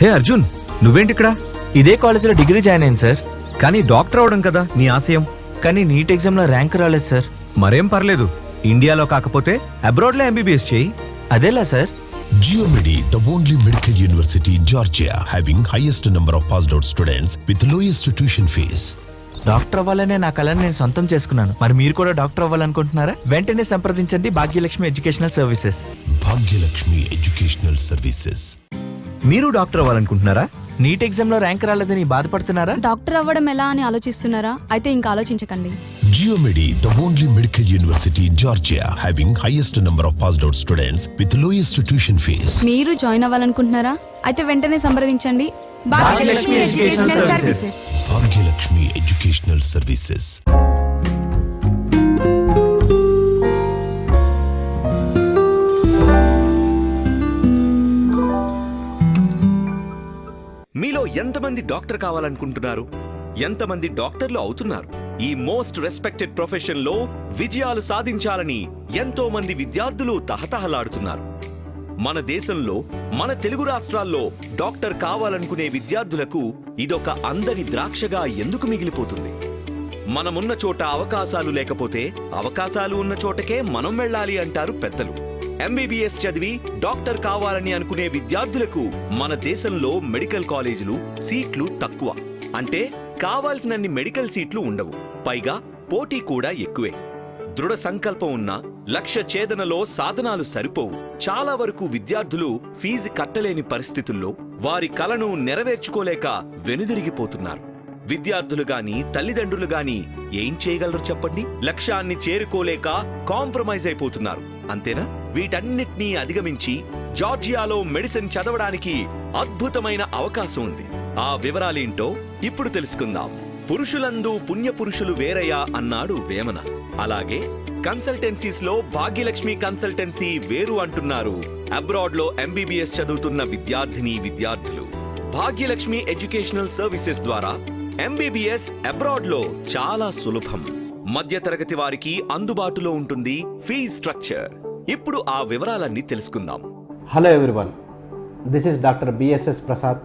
హే అర్జున్, నువ్వేంటిక్కడ? ఇదే కాలేజీలో degree join అయింది సార్. కానీ డాక్టర్ అవడం కదా నీ ఆశయం. కానీ నీట్ ఎగ్జామ్లో ర్యాంక్ రాలేదు సార్. మరేం పర్లేదు, ఇండియాలో కాకపోతే అబ్రాడ్లో ఎంబీబీఎస్ చేయి. అదేలా sir? Geomedi, the only medical university in Georgia, having highest number of passed out students with lowest tuition fees. Doctor అవ్వాలనే నా కళని నేను సొంతం చేసుకున్నాను. మరి మీరు కూడా డాక్టర్ అవ్వాలనుకుంటున్నారా? వెంటనే సంప్రదించండి Bhagyalakshmi educational services. Bhagyalakshmi Educational Services. మీరు డాక్టర్ అవ్వాలనుకుంటున్నారా? నీట్ ఎగ్జామ్లో ర్యాంక్ రాలేదని బాధపడుతున్నారా? డాక్టర్ అవ్వడం ఎలా అని ఆలోచిస్తున్నారా? అయితే ఇంకా ఆలోచించకండి. Geomedi, the only medical university in Georgia, having highest number of passed out students with lowest tuition fees. మీరు జాయిన్ అవ్వాలనుకుంటున్నారా? అయితే వెంటనే సంప్రదించండి Bhagyalakshmi educational services. Bhagyalakshmi Educational Services. మీలో ఎంతమంది డాక్టర్ కావాలనుకుంటున్నారు? ఎంతమంది డాక్టర్లు అవుతున్నారు? ఈ మోస్ట్ రెస్పెక్టెడ్ ప్రొఫెషన్ లో విజయాలు సాధించాలని ఎంతో మంది విద్యార్థులు తహతహలాడుతున్నారు. మన దేశంలో, మన తెలుగు రాష్ట్రాల్లో డాక్టర్ కావాలనుకునే విద్యార్థులకు ఇదొక అందని ద్రాక్షగా ఎందుకు మిగిలిపోతుంది? మనమున్న చోట అవకాశాలు లేకపోతే అవకాశాలు ఉన్న చోటకే మనం వెళ్ళాలి అంటారు పెద్దలు. ఎంబీబీఎస్ చదివి డాక్టర్ కావాలని అనుకునే విద్యార్థులకు మన దేశంలో మెడికల్ కాలేజీలు సీట్లు తక్కువ. అంటే కావాల్సినన్ని మెడికల్ సీట్లు ఉండవు. పైగా పోటీ కూడా ఎక్కువే. దృఢ సంకల్పం ఉన్న లక్ష్య ఛేదనలో సాధనాలు సరిపోవు. చాలా వరకు విద్యార్థులు ఫీజు కట్టలేని పరిస్థితుల్లో వారి కలను నెరవేర్చుకోలేక వెనుదిరిగిపోతున్నారు. విద్యార్థులు గాని తల్లిదండ్రులు గాని ఏం చేయగలరు చెప్పండి? లక్ష్యాన్ని చేరుకోలేక కాంప్రమైజ్ అయిపోతున్నారు. అంతేనా? వీటన్నిటినీ అధిగమించి జార్జియాలో మెడిసిన్ చదవడానికి అద్భుతమైన అవకాశం ఉంది. ఆ వివరాలేంటో ఇప్పుడు తెలుసుకుందాం. పురుషులందు పుణ్యపురుషులు వేరయ్యా అన్నాడు వేమన. అలాగే కన్సల్టెన్సీస్ లో భాగ్యలక్ష్మి కన్సల్టెన్సీ వేరు అంటున్నారు అబ్రాడ్ లో ఎంబీబీఎస్ చదువుతున్న విద్యార్థులు. భాగ్యలక్ష్మి ఎడ్యుకేషనల్ సర్వీసెస్ ద్వారా ఎంబీబీఎస్ అబ్రాడ్ లో చాలా సులభం. మధ్యతరగతి వారికి అందుబాటులో ఉంటుంది ఫీజ్ స్ట్రక్చర్. ఇప్పుడు ఆ వివరాలన్నీ తెలుసుకుందాం. Hello everyone, this is doctor BSS Prasad,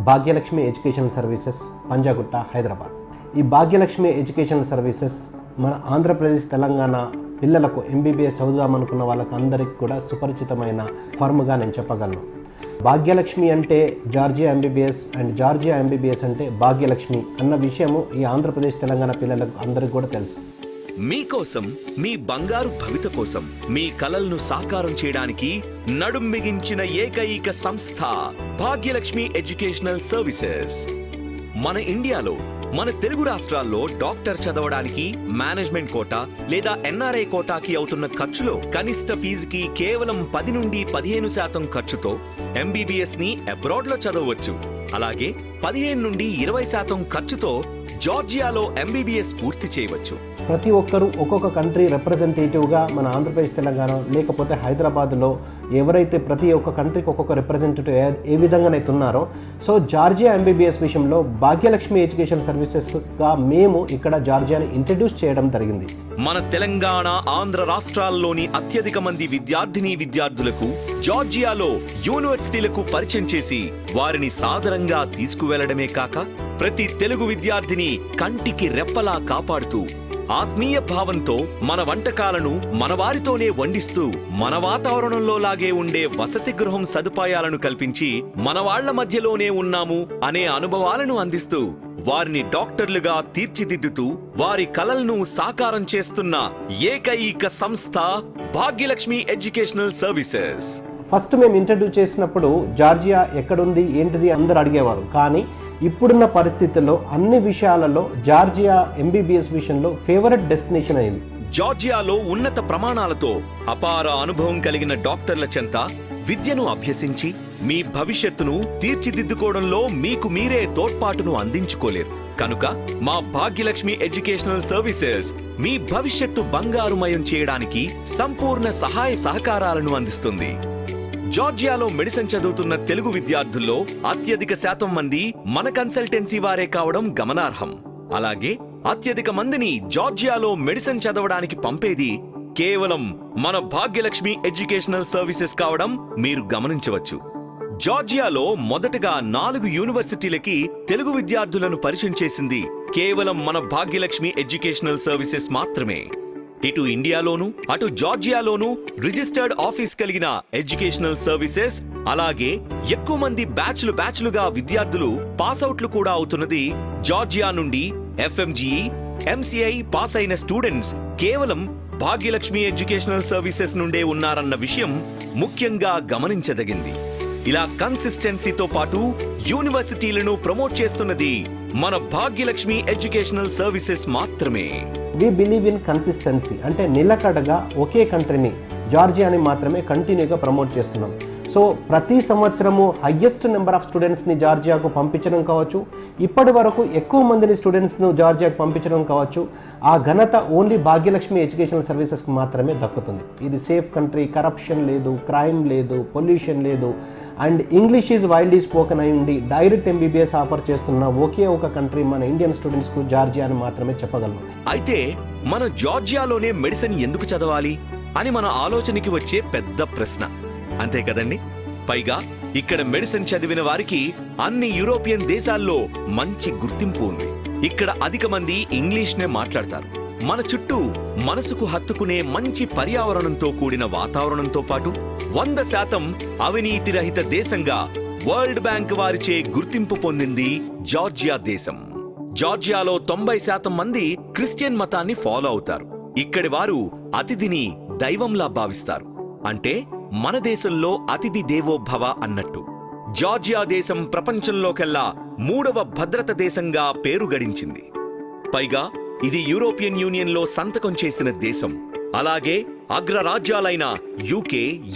Bhagyalakshmi educational services, Panjagutta, Hyderabad. ఈ భాగ్యలక్ష్మి ఎడ్యుకేషనల్ సర్వీసెస్ మన ఆంధ్రప్రదేశ్, తెలంగాణ పిల్లలకు ఎంబీబీఎస్ చదువుదామనుకున్న వాళ్ళకు అందరికీ కూడా సుపరిచితమైన ఫర్మ్గా నేను చెప్పగలను. భాగ్యలక్ష్మి అంటే Georgia MBBS and Georgia MBBS అంటే భాగ్యలక్ష్మి అన్న విషయము ఈ ఆంధ్రప్రదేశ్, తెలంగాణ పిల్లలకు అందరికీ కూడా తెలుసు. మీకోసం, మీ బంగారు భవిత కోసం, మీ కలలను సాకారం చేయడానికి నడుం బిగించిన ఏకైక సంస్థ భాగ్యలక్ష్మి ఎడ్యుకేషనల్ సర్వీసెస్. మన ఇండియాలో, మన తెలుగు రాష్ట్రాల్లో డాక్టర్ చదవడానికి మేనేజ్మెంట్ కోటా లేదా ఎన్ఆర్ఐ కోటాకి అవుతున్న ఖర్చులో కనిష్ట ఫీజుకి కేవలం 10 నుండి 15% ఖర్చుతో ఎంబీబీఎస్ ని అబ్రాడ్ లో చదవవచ్చు. అలాగే 15 నుండి 20% ఖర్చుతో జార్జియాలో ఎంబీబీఎస్ పూర్తి చేయవచ్చు. ప్రతి ఒక్కరూ ఒక్కొక్క కంట్రీ రిప్రజెంటేటివ్గా మన ఆంధ్రప్రదేశ్, తెలంగాణ లేకపోతే హైదరాబాద్లో ఎవరైతే ప్రతి ఒక్క కంట్రీకి ఒక్కొక్క రిప్రజెంటేటివ్ ఏ విధంగానైతే ఉన్నారో, సో జార్జియా ఎంబీబీఎస్ విషయంలో భాగ్యలక్ష్మి ఎడ్యుకేషన్ సర్వీసెస్గా మేము ఇక్కడ జార్జియాని ఇంట్రడ్యూస్ చేయడం జరిగింది. మన తెలంగాణ, ఆంధ్ర రాష్ట్రాల్లోని అత్యధిక మంది విద్యార్థులకు జార్జియాలో యూనివర్సిటీలకు పరిచయం చేసి వారిని సాదరంగా తీసుకువెళ్లడమే కాక ప్రతి తెలుగు విద్యార్థిని కంటికి రెప్పలా కాపాడుతూ ఆత్మీయ భావంతో మన వంటకాలను మన వారితోనే వండిస్తూ మన వాతావరణంలో లాగే ఉండే వసతి గృహం సదుపాయాలను కల్పించి మన వాళ్ల మధ్యలోనే ఉన్నాము అనే అనుభవాలను అందిస్తూ వారిని డాక్టర్లుగా తీర్చిదిద్దుతూ వారి కలలను సాకారం చేస్తున్న ఏకైక సంస్థ భాగ్యలక్ష్మి ఎడ్యుకేషనల్ సర్వీసెస్. ఫస్ట్ మేము ఇంట్రడ్యూస్ చేసినప్పుడు జార్జియా ఎక్కడుంది ఏంటిది అందరు అడిగేవారు. కానీ ఇప్పుడున్న పరిస్థితుల్లో అన్ని విషయాలలో జార్జియా ఎంబీబీఎస్ విషయంలో ఫేవరెట్ డెస్టినేషన్ అయింది. జార్జియాలో ఉన్నత ప్రమాణాలతో అపార అనుభవం కలిగిన డాక్టర్ల చెంత విద్యను అభ్యసించి మీ భవిష్యత్తును తీర్చిదిద్దుకోవడంలో మీకు మీరే తోడ్పాటును అందించుకోలేరు. కనుక మా భాగ్యలక్ష్మి ఎడ్యుకేషనల్ సర్వీసెస్ మీ భవిష్యత్తు బంగారుమయం చేయడానికి సంపూర్ణ సహాయ సహకారాలను అందిస్తుంది. జార్జియాలో మెడిసిన్ చదువుతున్న తెలుగు విద్యార్థుల్లో అత్యధిక శాతం మంది మన కన్సల్టెన్సీ వారే కావడం గమనార్హం. అలాగే అత్యధిక మందిని జార్జియాలో మెడిసిన్ చదవడానికి పంపేది కేవలం మన భాగ్యలక్ష్మి ఎడ్యుకేషనల్ సర్వీసెస్ కావడం మీరు గమనించవచ్చు. జార్జియాలో మొదటగా 4 యూనివర్సిటీలకి తెలుగు విద్యార్థులను పరిచయం చేసింది కేవలం మన భాగ్యలక్ష్మి ఎడ్యుకేషనల్ సర్వీసెస్ మాత్రమే. ఇటు ఇండియాలోనూ అటు జార్జియాలోనూ రిజిస్టర్డ్ ఆఫీస్ కలిగిన ఎడ్యుకేషనల్ సర్వీసెస్, అలాగే ఎక్కువ మంది బ్యాచ్లుగా విద్యార్థులు పాస్అవుట్లు కూడా అవుతున్నది జార్జియా నుండి. FMGE, MCI పాస్ అయిన స్టూడెంట్స్ కేవలం భాగ్యలక్ష్మి ఎడ్యుకేషనల్ సర్వీసెస్ నుండే ఉన్నారన్న విషయం ముఖ్యంగా గమనించదగింది. ఇలా కన్సిస్టెన్సీతో పాటు యూనివర్సిటీలను ప్రమోట్ చేస్తున్నది మన భాగ్యలక్ష్మి ఎడ్యుకేషనల్ సర్వీసెస్ మాత్రమే. వి బిలీవ్ ఇన్ కన్సిస్టెన్సీ, అంటే నిలకడగా ఒకే కంట్రీని జార్జియాని మాత్రమే కంటిన్యూగా ప్రమోట్ చేస్తున్నాం. సో ప్రతి సంవత్సరము హయ్యెస్ట్ నెంబర్ ఆఫ్ స్టూడెంట్స్ని జార్జియాకు పంపించడం కావచ్చు, ఇప్పటి వరకు ఎక్కువ మందిని స్టూడెంట్స్ను జార్జియాకు పంపించడం కావచ్చు, ఆ ఘనత ఓన్లీ భాగ్యలక్ష్మి ఎడ్యుకేషనల్ సర్వీసెస్కి మాత్రమే దక్కుతుంది. ఇది సేఫ్ కంట్రీ, కరప్షన్ లేదు, క్రైమ్ లేదు, పొల్యూషన్ లేదు, and English is wildly spoken అయి ఉండి డైరెక్ట్ MBBS ఆఫర్ చేస్తున్న ఒకే ఒక కంట్రీ మన ఇండియన్ స్టూడెంట్స్కు జార్జియా అని మాత్రమే చెప్పగలను. అయితే మన జార్జియాలోనే మెడిసిన్ ఎందుకు చదవాలి అని మన ఆలోచనకి వచ్చే పెద్ద ప్రశ్న, అంతే కదండి? పైగా ఇక్కడ మెడిసిన్ చదివిన వారికి అన్ని యూరోపియన్ దేశాల్లో మంచి గుర్తింపు ఉంది. ఇక్కడ అధిక మంది ఇంగ్లీష్నే మాట్లాడతారు. మన చుట్టూ మనసుకు హత్తుకునే మంచి పర్యావరణంతో కూడిన వాతావరణంతో పాటు 100% అవినీతి రహిత దేశంగా వరల్డ్ బ్యాంక్ వారిచే గుర్తింపు పొందింది జార్జియా దేశం. జార్జియాలో 90% మంది క్రిస్టియన్ మతాన్ని ఫాలో అవుతారు. ఇక్కడి వారు అతిథిని దైవంలా భావిస్తారు. అంటే మన దేశంలో అతిథి దేవోభవ అన్నట్టు. జార్జియా దేశం ప్రపంచంలోకెల్లా 3వ భద్రత దేశంగా పేరు గడించింది. పైగా ఇది యూరోపియన్ యూనియన్లో సంతకం చేసిన దేశం. అలాగే అగ్రరాజ్యాలైన UK,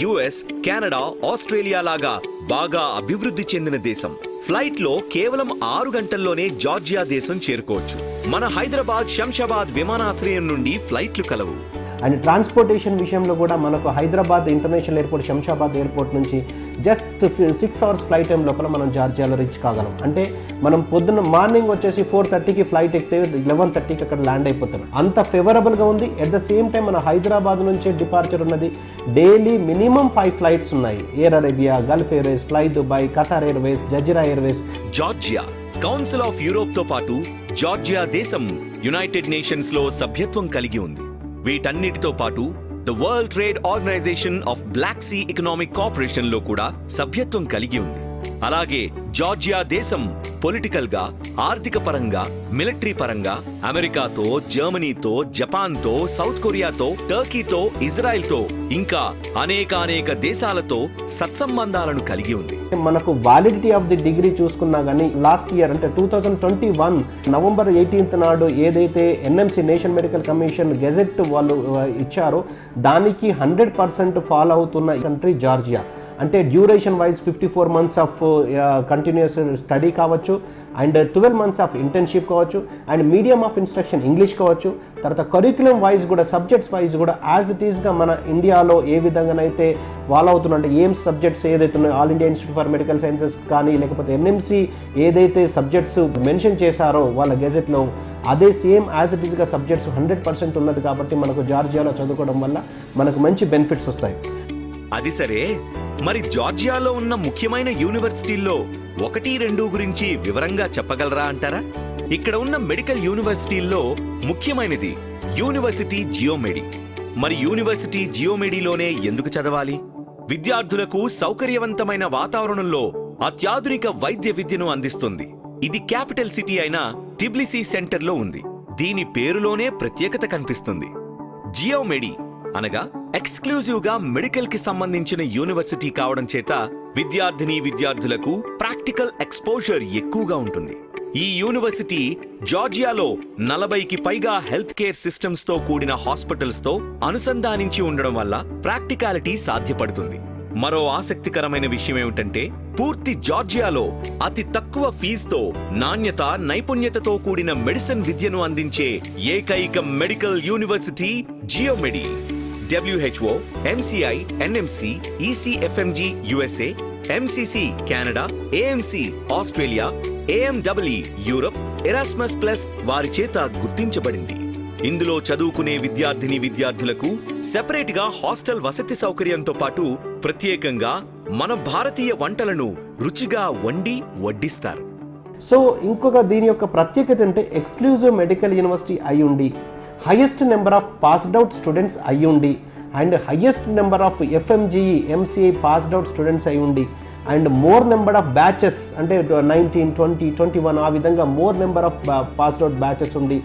US, కెనడా, ఆస్ట్రేలియా లాగా బాగా అభివృద్ధి చెందిన దేశం. ఫ్లైట్లో కేవలం 6 గంటల్లోనే జార్జియా దేశం చేరుకోవచ్చు. మన హైదరాబాద్ శంషాబాద్ విమానాశ్రయం నుండి ఫ్లైట్లు కలవు. అండ్ ట్రాన్స్పోర్టేషన్ విషయంలో కూడా మనకు Hyderabad international airport, Shamshabad airport నుంచి జస్ట్ 6 అవర్స్ ఫ్లైట్ టైం లోపల మనం జార్జియాలో రీచ్ కాగలం. అంటే మనం పొద్దున్న మార్నింగ్ వచ్చేసి 4:30కి ఫ్లైట్ ఎక్కితే 11:30కి అక్కడ ల్యాండ్ అయిపోతాం. అంత ఫేవరబుల్గా ఉంది. ఎట్ ద సేమ్ టైం మన హైదరాబాద్ నుంచి డిపార్చర్ ఉన్నది. డైలీ మినిమం 5 ఫ్లైట్స్ ఉన్నాయి. Air Arabia, Gulf Airways, fly Dubai, Qatar Airways, Jazeera Airways. Georgia council of Europe తో పాటు జార్జియా దేశం యునైటెడ్ నేషన్స్ లో సభ్యత్వం కలిగి ఉంది. వీటన్నిటితో పాటు the World Trade Organization of Black Sea Economic Corporation లో కూడా సభ్యత్వం కలిగి ఉంది. అలాగే జార్జియా దేశం పొలిటికల్ గా, ఆర్థిక పరంగా, మిలిటరీ పరంగా అమెరికాతో, జర్మనీతో, జపాన్తో, సౌత్ కొరియాతో, టర్కీతో, ఇజ్రాయెల్తో ఇంకా అనేక దేశాలతో సత్సంబంధాలను కలిగి ఉంది. మనకు వాలిడిటీ ఆఫ్ ది డిగ్రీ చూసుకున్నా కానీ లాస్ట్ ఇయర్ అంటే 2021 నవంబర్ 18th నాడు ఏదైతే NMC national medical commission gazette వాళ్ళు ఇచ్చారో దానికి 100% ఫాలో అవుతున్న కంట్రీ జార్జియా. అంటే duration wise 54 months of continuous study కావచ్చు, అండ్ 12 months ఆఫ్ ఇంటర్న్షిప్ కావచ్చు, and medium of instruction English కావచ్చు. తర్వాత కరిక్యులం వైజ్ కూడా, సబ్జెక్ట్స్ వైజ్ కూడా యాజ్ ఇట్ ఈస్గా మన ఇండియాలో ఏ విధంగానైతే ఫాలో అవుతున్నట్టు ఎయిమ్స్ సబ్జెక్ట్స్ ఏదైతే ఉన్నాయో, all India institute for medical sciences కానీ లేకపోతే NMC ఏదైతే సబ్జెక్ట్స్ మెన్షన్ చేశారో వాళ్ళ గెజెట్లో, అదే సేమ్ యాజ్ ఇట్ ఈస్గా సబ్జెక్ట్స్ 100% ఉన్నది. కాబట్టి మనకు జార్జియాలో చదువుకోవడం వల్ల మనకు మంచి బెనిఫిట్స్ వస్తాయి. అది సరే, మరి జార్జియాలో ఉన్న ముఖ్యమైన యూనివర్సిటీల్లో 1-2 గురించి వివరంగా చెప్పగలరా అంటారా? ఇక్కడ ఉన్న మెడికల్ యూనివర్సిటీల్లో ముఖ్యమైనది యూనివర్సిటీ జియోమెడి. మరి యూనివర్సిటీ జియోమెడిలోనే ఎందుకు చదవాలి? విద్యార్థులకు సౌకర్యవంతమైన వాతావరణంలో అత్యాధునిక వైద్య విద్యను అందిస్తుంది. ఇది క్యాపిటల్ సిటీ అయిన టిబ్లిసీ సెంటర్లో ఉంది. దీని పేరులోనే ప్రత్యేకత కనిపిస్తుంది. జియోమెడి అనగా ఎక్స్క్లూజివ్ గా మెడికల్ కి సంబంధించిన యూనివర్సిటీ కావడం చేత విద్యార్థులకు ప్రాక్టికల్ ఎక్స్పోజర్ ఎక్కువగా ఉంటుంది. ఈ యూనివర్సిటీ జార్జియాలో 40కి పైగా హెల్త్ కేర్ సిస్టమ్స్ తో కూడిన హాస్పిటల్స్ తో అనుసంధానించి ఉండడం వల్ల ప్రాక్టికాలిటీ సాధ్యపడుతుంది. మరో ఆసక్తికరమైన విషయం ఏమిటంటే, పూర్తి జార్జియాలో అతి తక్కువ ఫీజుతో నాణ్యత, నైపుణ్యతతో కూడిన మెడిసిన్ విద్యను అందించే ఏకైక medical university GeoMedi. WHO, MCI, NMC, ECFMG USA, MCC Canada, AMC Australia, AMEE Europe, Erasmus plus వారి చేత గుర్తించబడింది. ఇందులో చదువుకునే విద్యార్థులకు సెపరేట్ గా హాస్టల్ వసతి సౌకర్యంతో పాటు ప్రత్యేకంగా మన భారతీయ వంటలను రుచిగా వండి వడ్డిస్తారు. సో ఇంకొక దీని యొక్క ప్రత్యేకత అంటే ఎక్స్క్లూజివ్ మెడికల్ యూనివర్సిటీ అయి ఉండి, highest number of passed out students అయి ఉండి, and highest number of FMGE MCI passed out students అయి ఉండి, and more number of batches అంటే 19, 20, 21 ఆ విధంగా more number of passed out batches ఉండి,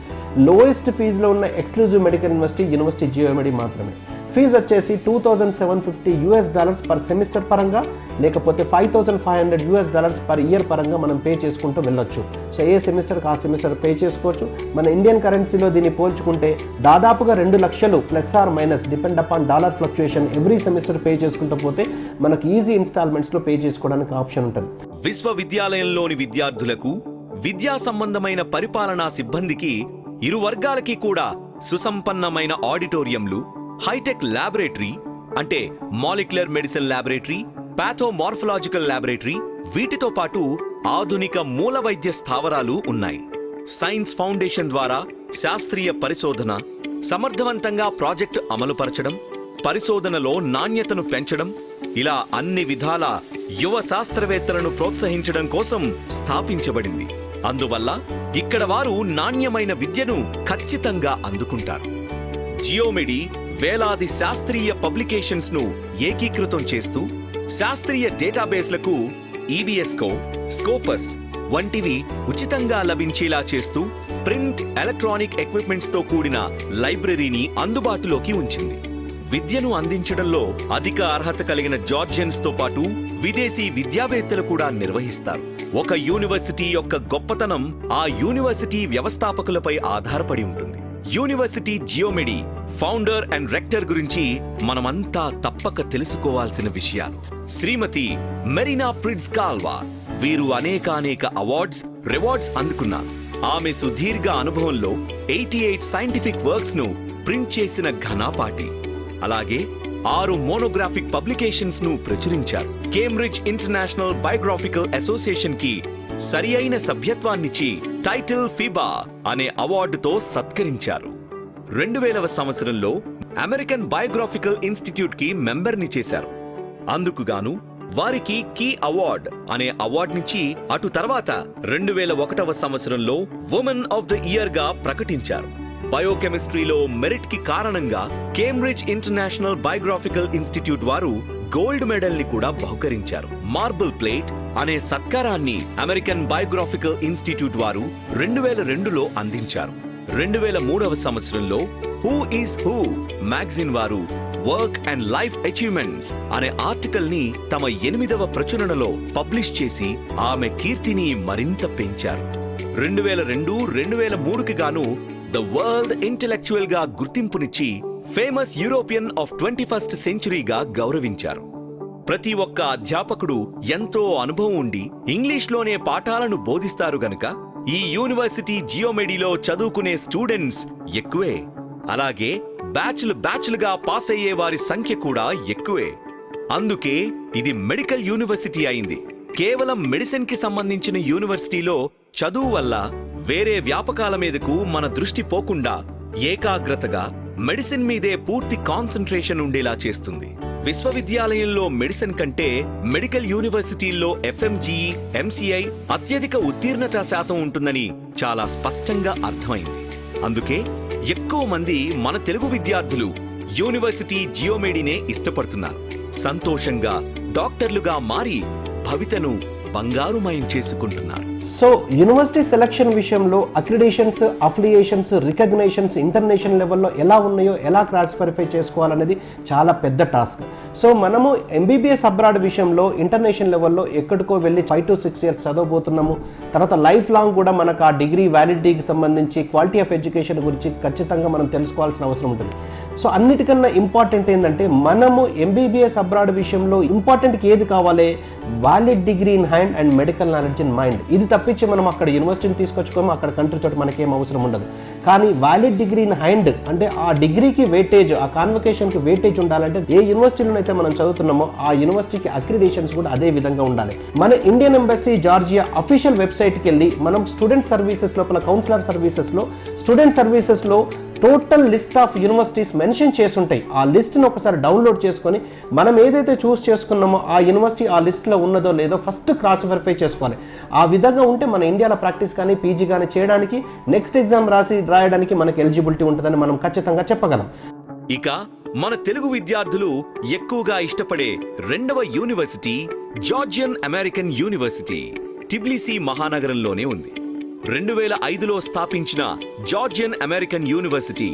లోయెస్ట్ ఫీజులో ఉన్న ఎక్స్క్లూజివ్ మెడికల్ యూనివర్సిటీ GMD మాత్రమే. ఫీజు వచ్చేసి $2,750 పర్ సెమిస్టర్ పరంగా, లేకపోతే $5,500 పర్ ఇయర్ పరంగా మనం పే చేసుకుంటూ వెళ్ళొచ్చు. సో ఏ సెమిస్టర్కి ఆ సెమిస్టర్ పే చేసుకోవచ్చు. మన ఇండియన్ కరెన్సీలో దీన్ని పోల్చుకుంటే దాదాపుగా 2 లక్షలు ± depend upon dollar fluctuation every semester pay చేసుకుంటూ పోతే మనకు ఈజీ ఇన్స్టాల్మెంట్స్లో పే చేసుకోవడానికి ఆప్షన్ ఉంటుంది. విశ్వవిద్యాలయంలోని విద్యార్థులకు, విద్యా సంబంధమైన పరిపాలనా సిబ్బందికి ఇరు వర్గాలకి కూడా సుసంపన్నమైన ఆడిటోరియంలు, హైటెక్ ల్యాబొరేటరీ అంటే మాలిక్యులర్ మెడిసిన్ ల్యాబొరేటరీ, పాథోమార్ఫలాజికల్ ల్యాబొరేటరీ, వీటితో పాటు ఆధునిక మూల వైద్య స్థావరాలు ఉన్నాయి. సైన్స్ ఫౌండేషన్ ద్వారా శాస్త్రీయ పరిశోధన, సమర్థవంతంగా ప్రాజెక్టు అమలుపరచడం, పరిశోధనలో నాణ్యతను పెంచడం, ఇలా అన్ని విధాల యువ శాస్త్రవేత్తలను ప్రోత్సహించడం కోసం స్థాపించబడింది. అందువల్ల ఇక్కడ వారు నాణ్యమైన విద్యను ఖచ్చితంగా అందుకుంటారు. జియోమెడి వేలాది శాస్త్రీయ పబ్లికేషన్స్ ను ఏకీకృతం చేస్తూ శాస్త్రీయ డేటాబేస్లకు EBSCO, స్కోపస్ వంటివి ఉచితంగా లభించేలా చేస్తూ ప్రింట్, ఎలక్ట్రానిక్ ఎక్విప్మెంట్స్ తో కూడిన లైబ్రరీని అందుబాటులోకి ఉంచింది. విద్యను అందించడంలో అధిక అర్హత కలిగిన జార్జియన్స్ తో పాటు విదేశీ విద్యావేత్తలు కూడా నిర్వహిస్తారు. ఒక యూనివర్సిటీ యొక్క గొప్పతనం ఆ యూనివర్సిటీ వ్యవస్థాపకులపై ఆధారపడి ఉంటుంది. యూనివర్సిటీ జియోమెడి ఫౌండర్ అండ్ రెక్టర్ గురించి మనమంతా తప్పక తెలుసుకోవాల్సిన విషయాలు. శ్రీమతి మెరీనా ప్రిట్జ్ కాల్వా. వీరు అనేక అవార్డ్స్, రివార్డ్స్ అందుకున్నారు. ఆమె సుదీర్ఘ అనుభవంలో 88 సైంటిఫిక్ వర్క్స్ ను ప్రింట్ చేసిన ఘనాపాటి. అలాగే 6 మోనోగ్రాఫిక్ పబ్లికేషన్స్ ను ప్రచురించారు. కేంబ్రిడ్జ్ ఇంటర్నేషనల్ బయోగ్రాఫికల్ అసోసియేషన్ కి సరి అయిన సభ్యత్వాన్నిచ్చి టైటిల్ ఫిబా అనే అవార్డుతో సత్కరించారు. 2000వ సంవత్సరంలో అమెరికన్ బయోగ్రాఫికల్ ఇన్స్టిట్యూట్ కి మెంబర్ని చేశారు. అందుకుగాను వారికి కీ అవార్డ్ అనే అవార్డునిచ్చి అటు తర్వాత 2001వ సంవత్సరంలో ఉమెన్ ఆఫ్ ద ఇయర్ గా ప్రకటించారు. బయోకెమిస్ట్రీలో మెరిట్ కి కారణంగా కేంబ్రిడ్జ్ ఇంటర్నేషనల్ బయోగ్రాఫికల్ ఇన్స్టిట్యూట్ వారు గోల్డ్ మెడల్ ని కూడా బహుకరించారు. మార్బుల్ ప్లేట్ అనే సత్కారాన్ని అమెరికన్ బయోగ్రాఫికల్ ఇన్స్టిట్యూట్ వారు 2002లో అందించారు. 2003వ సంవత్సరంలో హూ ఈస్ హూ మ్యాగజైన్ వారు వర్క్ అండ్ లైఫ్ అచీవ్మెంట్స్ అనే ఆర్టికల్ ని తమ 8వ ప్రచురణలో పబ్లిష్ చేసి ఆమె కీర్తిని మరింత పెంచారు. 2002, 2003కి గాను ద వరల్డ్ ఇంటెలెక్చువల్ గా గుర్తింపునిచ్చి ఫేమస్ యూరోపియన్ ఆఫ్ 21st సెంచురీగా గౌరవించారు. ప్రతి ఒక్క అధ్యాపకుడు ఎంతో అనుభవం ఉండి ఇంగ్లీష్లోనే పాఠాలను బోధిస్తారు గనుక ఈ యూనివర్సిటీ జియోమెడిలో చదువుకునే స్టూడెంట్స్ ఎక్కువే. అలాగే బ్యాచ్లుగా పాస్ అయ్యే వారి సంఖ్య కూడా ఎక్కువే. అందుకే ఇది మెడికల్ యూనివర్సిటీ అయింది. కేవలం మెడిసిన్ కి సంబంధించిన యూనివర్సిటీలో చదువు వల్ల వేరే వ్యాపకాల మీదకు మన దృష్టి పోకుండా ఏకాగ్రతగా మెడిసిన్ మీదే పూర్తి కాన్సంట్రేషన్ ఉండేలా చేస్తుంది. విశ్వవిద్యాలయంలో మెడిసిన్ కంటే మెడికల్ యూనివర్సిటీల్లో FMGE, MCI అత్యధిక ఉత్తీర్ణత శాతం ఉంటుందని చాలా స్పష్టంగా అర్థమైంది. అందుకే ఎక్కువ మంది మన తెలుగు విద్యార్థులు యూనివర్సిటీ జియోమెడినే ఇష్టపడుతున్నారు. సంతోషంగా డాక్టర్లుగా మారి భవితను బంగారుమయం చేసుకుంటున్నారు. సో యూనివర్సిటీ సెలక్షన్ విషయంలో అక్రిడేషన్స్, అఫిలియేషన్స్, రికగ్నేషన్స్ ఇంటర్నేషనల్ లెవెల్లో ఎలా ఉన్నాయో ఎలా క్రాస్ వెరిఫై చేసుకోవాలనేది చాలా పెద్ద టాస్క్. సో మనము MBBS అబ్రాడ్ విషయంలో ఇంటర్నేషనల్ లెవెల్లో ఎక్కడికో వెళ్ళి 5 to 6 years చదవబోతున్నాము. తర్వాత లైఫ్ లాంగ్ కూడా మనకు ఆ డిగ్రీ వ్యాలిడిటీకి సంబంధించి క్వాలిటీ ఆఫ్ ఎడ్యుకేషన్ గురించి ఖచ్చితంగా మనం తెలుసుకోవాల్సిన అవసరం ఉంటుంది. సో అన్నిటికన్నా ఇంపార్టెంట్ ఏంటంటే మనము MBBS అబ్రాడ్ విషయంలో ఇంపార్టెంట్కి ఏది కావాలి? Valid degree in hand and medical knowledge in mind. ఇది తప్పించి మనం అక్కడ యూనివర్సిటీని తీసుకొచ్చుకోము, అక్కడ కంట్రీ తోటి మనకేం అవసరం ఉండదు. కానీ వ్యాలిడ్ డిగ్రీ ఇన్ హ్యాండ్ అంటే ఆ డిగ్రీకి వెయిటేజ్, ఆ కాన్వకేషన్కి వెయిటేజ్ ఉండాలంటే ఏ యూనివర్సిటీలో అయితే మనం చదువుతున్నామో ఆ యూనివర్సిటీకి అక్రిడేషన్స్ కూడా అదే విధంగా ఉండాలి. మన ఇండియన్ ఎంబసీ జార్జియా అఫీషియల్ వెబ్సైట్కి వెళ్ళి మనం స్టూడెంట్ సర్వీసెస్ లోపల కౌన్సిలర్ సర్వీసెస్లో స్టూడెంట్ సర్వీసెస్లో total list of universities mention చేసి ఉంటాయి. ఆ లిస్ట్ని ఒకసారి డౌన్లోడ్ చేసుకొని మనం ఏదైతే చూస్ చేసుకున్నామో ఆ యూనివర్సిటీ ఆ లిస్ట్లో ఉన్నదో లేదో ఫస్ట్ క్రాస్ వెరిఫై చేసుకోవాలి. ఆ విధంగా ఉంటే మన ఇండియాలో ప్రాక్టీస్ కానీ పీజీ కానీ చేయడానికి నెక్స్ట్ ఎగ్జామ్ రాయడానికి మనకి ఎలిజిబిలిటీ ఉంటుందని మనం ఖచ్చితంగా చెప్పగలం. ఇక మన తెలుగు విద్యార్థులు ఎక్కువగా ఇష్టపడే రెండవ university Georgian American University Tbilisi మహానగరంలోనే ఉంది. 2005లో స్థాపించిన జార్జియన్ అమెరికన్ యూనివర్సిటీ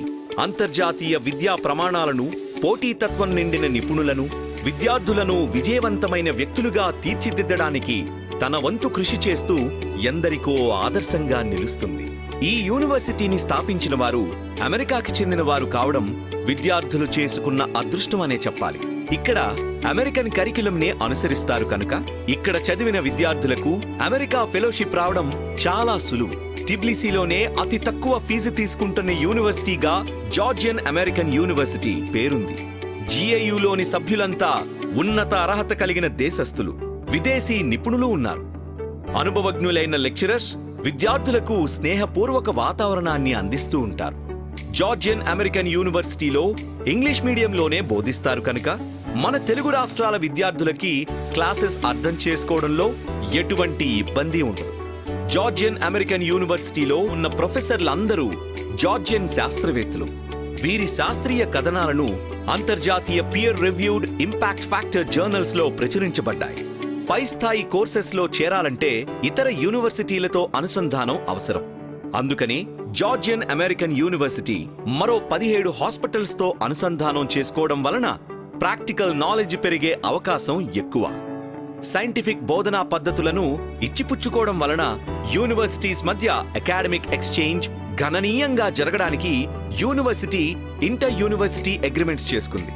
అంతర్జాతీయ విద్యా ప్రమాణాలను, పోటీతత్వం నిండిన నిపుణులను, విద్యార్థులను విజయవంతమైన వ్యక్తులుగా తీర్చిదిద్దడానికి తన వంతు కృషి చేస్తూ ఎందరికో ఆదర్శంగా నిలుస్తుంది. ఈ యూనివర్సిటీని స్థాపించిన వారు అమెరికాకి చెందిన వారు కావడం విద్యార్థులు చేసుకున్న అదృష్టం అనే చెప్పాలి. ఇక్కడ అమెరికన్ కరిక్యులంనే అనుసరిస్తారు కనుక ఇక్కడ చదివిన విద్యార్థులకు అమెరికా ఫెలోషిప్ రావడం చాలా సులువు. టిబ్లిసీలోనే అతి తక్కువ ఫీజు తీసుకుంటున్న యూనివర్సిటీగా జార్జియన్ అమెరికన్ యూనివర్సిటీ పేరుంది. జిఐయులోని సభ్యులంతా ఉన్నత అర్హత కలిగిన దేశస్థులు, విదేశీ నిపుణులు ఉన్నారు. అనుభవజ్ఞులైన లెక్చరర్స్ విద్యార్థులకు స్నేహపూర్వక వాతావరణాన్ని అందిస్తూ ఉంటారు. జార్జియన్ అమెరికన్ యూనివర్సిటీలో ఇంగ్లీష్ మీడియంలోనే బోధిస్తారు కనుక మన తెలుగు రాష్ట్రాల విద్యార్థులకి క్లాసెస్ అర్థం చేసుకోవడంలో ఎటువంటి ఇబ్బంది ఉండదు. జార్జియన్ అమెరికన్ యూనివర్సిటీలో ఉన్న ప్రొఫెసర్లందరూ జార్జియన్ శాస్త్రవేత్తలు. వీరి శాస్త్రీయ కథనాలను అంతర్జాతీయ peer reviewed impact factor journals లో ప్రచురించబడ్డాయి. పై స్థాయి కోర్సెస్లో చేరాలంటే ఇతర యూనివర్సిటీలతో అనుసంధానం అవసరం. అందుకని జార్జియన్ అమెరికన్ యూనివర్సిటీ మరో 17 హాస్పిటల్స్తో అనుసంధానం చేసుకోవడం వలన ప్రాక్టికల్ నాలెడ్జ్ పెరిగే అవకాశం ఎక్కువ. సైంటిఫిక్ బోధనా పద్ధతులను ఇచ్చిపుచ్చుకోవడం వలన యూనివర్సిటీస్ మధ్య అకాడమిక్ ఎక్స్చేంజ్ గణనీయంగా జరగడానికి యూనివర్సిటీ ఇంటర్ యూనివర్సిటీ అగ్రిమెంట్స్ చేసుకుంది.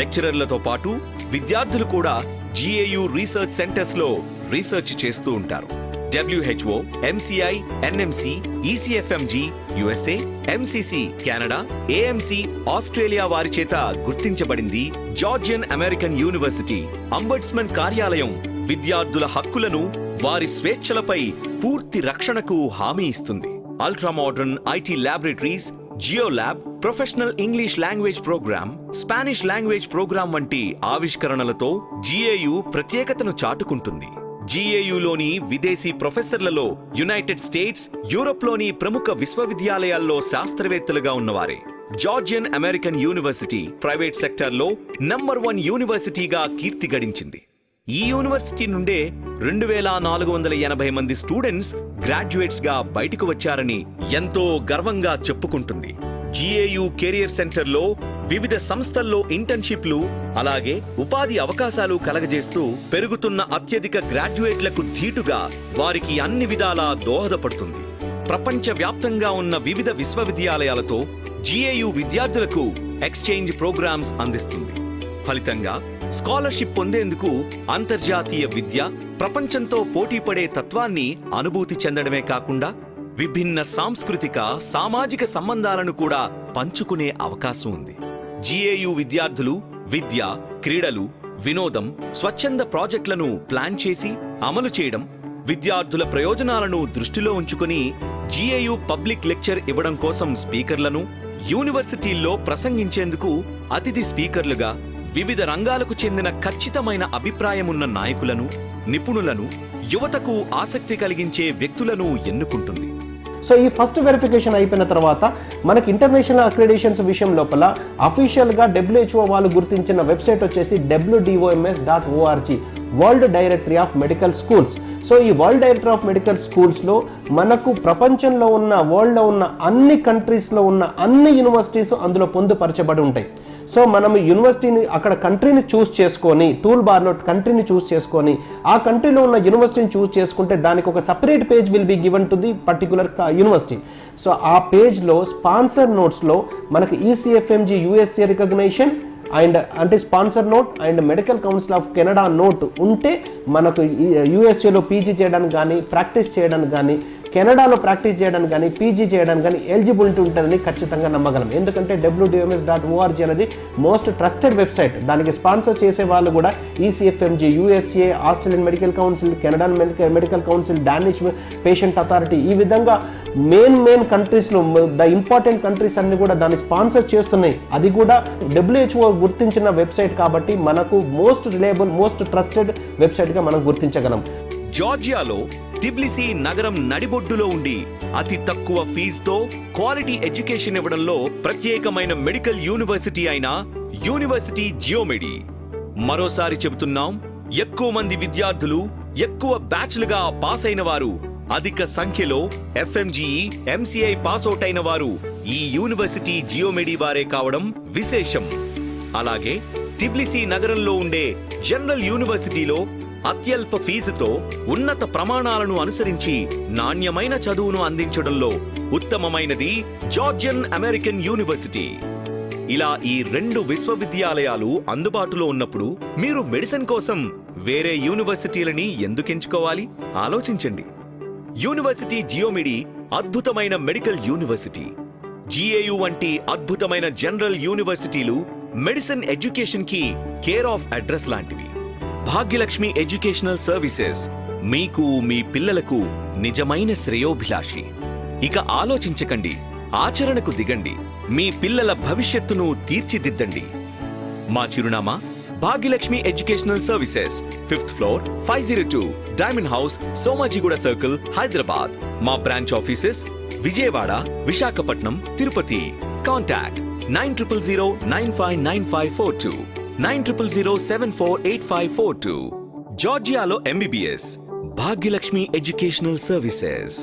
లెక్చరర్లతో పాటు విద్యార్థులు కూడా జిఏయు రీసెర్చ్ సెంటర్స్ లో రీసెర్చ్ చేస్తూ ఉంటారు. WHO, MCI, NMC, ECFMG USA, MCC Canada, AMC Australia వారి చేత గుర్తించబడింది జార్జియన్ అమెరికన్ యూనివర్సిటీ. అంబడ్స్మన్ కార్యాలయం విద్యార్థుల హక్కులను, వారి స్వేచ్ఛలపై పూర్తి రక్షణకు హామీ ఇస్తుంది. Ultra modern IT laboratories, geo lab, professional English language program, Spanish language program వంటి ఆవిష్కరణలతో జిఏయు ప్రత్యేకతను చాటుకుంటుంది. జిఏయులోని విదేశీ ప్రొఫెసర్లలో యునైటెడ్ స్టేట్స్, యూరోప్లోని ప్రముఖ విశ్వవిద్యాలయాల్లో శాస్త్రవేత్తలుగా ఉన్నవారే. జార్జియన్ అమెరికన్ యూనివర్సిటీ ప్రైవేట్ సెక్టార్లో నంబర్ 1 యూనివర్సిటీగా కీర్తి గడించింది. ఈ యూనివర్సిటీ నుండే 2480 మంది స్టూడెంట్స్ గ్రాడ్యుయేట్స్ గా బయటకు వచ్చారని ఎంతో గర్వంగా చెప్పుకుంటుంది. జిఏయు కెరియర్ సెంటర్లో వివిధ సంస్థల్లో ఇంటర్న్షిప్లు, అలాగే ఉపాధి అవకాశాలు కలగజేస్తూ పెరుగుతున్న అత్యధిక గ్రాడ్యుయేట్లకు ధీటుగా వారికి అన్ని విధాలా దోహదపడుతుంది. ప్రపంచవ్యాప్తంగా ఉన్న వివిధ విశ్వవిద్యాలయాలతో జిఏయు విద్యార్థులకు ఎక్స్చేంజ్ ప్రోగ్రామ్స్ అందిస్తుంది. ఫలితంగా స్కాలర్షిప్ పొందేందుకు అంతర్జాతీయ విద్య, ప్రపంచంతో పోటీపడే తత్వాన్ని అనుభూతి చెందడమే కాకుండా విభిన్న సాంస్కృతిక, సామాజిక సంబంధాలను కూడా పంచుకునే అవకాశం ఉంది. జిఏయు విద్యార్థులు విద్య, క్రీడలు, వినోదం, స్వచ్ఛంద ప్రాజెక్టులను ప్లాన్ చేసి అమలు చేయడం, విద్యార్థుల ప్రయోజనాలను దృష్టిలో ఉంచుకుని జిఏయు పబ్లిక్ లెక్చర్ ఇవ్వడం కోసం స్పీకర్లను, యూనివర్సిటీల్లో ప్రసంగించేందుకు అతిథి స్పీకర్లుగా వివిధ రంగాలకు చెందిన ఖచ్చితమైన అభిప్రాయమున్న నాయకులను, నిపుణులను, యువతకు ఆసక్తి కలిగించే వ్యక్తులను ఎన్నుకుంటుంది. సో ఈ ఫస్ట్ వెరిఫికేషన్ అయిపోయిన తర్వాత మనకి ఇంటర్నేషనల్ అక్రిడేషన్స్ విషయం లోపల అఫీషియల్గా WHO వాళ్ళు గుర్తించిన వెబ్సైట్ వచ్చేసి WDOMS.org, world directory of medical schools. So ఈ వరల్డ్ డైరెక్టరీ ఆఫ్ మెడికల్ స్కూల్స్లో మనకు ప్రపంచంలో ఉన్న, వరల్డ్లో ఉన్న అన్ని కంట్రీస్లో ఉన్న అన్ని యూనివర్సిటీస్ అందులో పొందుపరచబడి ఉంటాయి. సో మనము యూనివర్సిటీని అక్కడ కంట్రీని చూస్ చేసుకొని, టూల్ బార్లో కంట్రీని చూస్ చేసుకొని ఆ కంట్రీలో ఉన్న యూనివర్సిటీని చూస్ చేసుకుంటే దానికి ఒక separate page will be given to the particular university. So ఆ పేజ్లో స్పాన్సర్ నోట్స్లో మనకు ECFMG USA రికగ్నేషన్ అండ్ అంటే sponsor note and medical council of Canada note ఉంటే మనకు USAలో పీజీ చేయడానికి కానీ, ప్రాక్టీస్ చేయడానికి కానీ, కెనడాలో ప్రాక్టీస్ చేయడానికి కానీ పీజీ చేయడానికి కానీ ఎలిజిబిలిటీ ఉంటుందని ఖచ్చితంగా నమ్మగలం. ఎందుకంటే WDMS.org అనేది మోస్ట్ ట్రస్టెడ్ వెబ్సైట్. దానికి స్పాన్సర్ చేసే వాళ్ళు కూడా ECFMG, USA, Australian medical council, Canadian medical council, Danish patient authority, ఈ విధంగా మెయిన్ కంట్రీస్లో ద ఇంపార్టెంట్ కంట్రీస్ అన్ని కూడా దాన్ని స్పాన్సర్ చేస్తున్నాయి. అది కూడా WHO గుర్తించిన వెబ్సైట్ కాబట్టి మనకు మోస్ట్ రిలయబుల్, మోస్ట్ ట్రస్టెడ్ వెబ్సైట్గా మనం గుర్తించగలం. జార్జియాలో టిబ్లిసీ నగరం నడిబొడ్డులో ఉండి అతి తక్కువ ఫీజుతో క్వాలిటీ ఎడ్యుకేషన్ ఇవ్వడంలో ప్రత్యేకమైన మెడికల్ యూనివర్సిటీ అయిన యూనివర్సిటీ జియోమెడి. మరోసారి చెబుతున్నాం, ఎక్కువ మంది విద్యార్థులు, ఎక్కువ బ్యాచ్లుగా పాస్ అయిన వారు, అధిక సంఖ్యలో FMGE, MCI పాస్అవుట్ అయిన వారు ఈ యూనివర్సిటీ జియోమెడి వారే కావడం విశేషం. అలాగే టిబ్లిసీ నగరంలో ఉండే జనరల్ యూనివర్సిటీలో అత్యల్ప ఫీజుతో ఉన్నత ప్రమాణాలను అనుసరించి నాణ్యమైన చదువును అందించడంలో ఉత్తమమైనది జార్జియన్ అమెరికన్ యూనివర్సిటీ. ఇలా ఈ 2 విశ్వవిద్యాలయాలు అందుబాటులో ఉన్నప్పుడు మీరు మెడిసిన్ కోసం వేరే యూనివర్సిటీలని ఎందుకు ఎంచుకోవాలి? ఆలోచించండి. యూనివర్సిటీ జియోమెడి అద్భుతమైన మెడికల్ యూనివర్సిటీ. GAU వంటి అద్భుతమైన జనరల్ యూనివర్సిటీలు మెడిసిన్ ఎడ్యుకేషన్ కి కేర్ ఆఫ్ అడ్రస్ లాంటివి. భాగ్యలక్ష్మి ఎడ్యుకేషనల్ సర్వీసెస్ మీకు, మీ పిల్లలకు నిజమైన శ్రేయోభిలాషి. ఇక ఆలోచించకండి, ఆచరణకు దిగండి. మీ పిల్లల భవిష్యత్తును తీర్చిదిద్దండి. మా చిరునామా Bhagyalakshmi educational services, 5th floor, 502 diamond house, Somajiguda circle, Hyderabad. మా branch offices Vijayawada, Visakhapatnam, Tirupati. Contact 9000959542, 9000748542. జార్జియాలో MBBS. Bhagyalakshmi educational services.